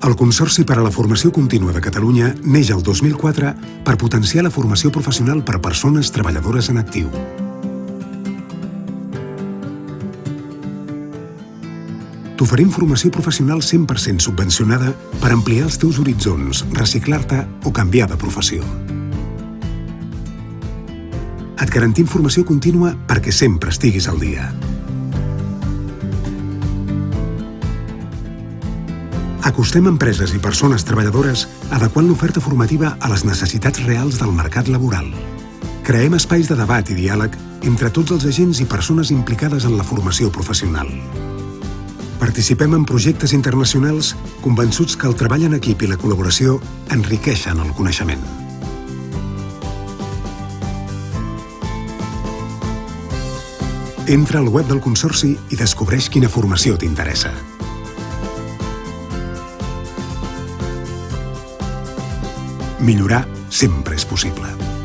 El Consorci per a la Formació Contínua de Catalunya neix el 2004 per potenciar la formació professional per a persones treballadores en actiu. T'oferim formació professional 100% subvencionada per ampliar els teus horitzons, reciclar-te o canviar de professió. Et garantim formació contínua perquè sempre estiguis al dia. Acostem empreses i persones treballadores adequant l'oferta formativa a les necessitats reals del mercat laboral. Creem espais de debat i diàleg entre tots els agents i persones implicades en la formació professional. Participem en projectes internacionals convençuts que el treball en equip i la col·laboració enriqueixen el coneixement. Entra al web del Consorci i descobreix quina formació t'interessa. Millorar sempre és possible.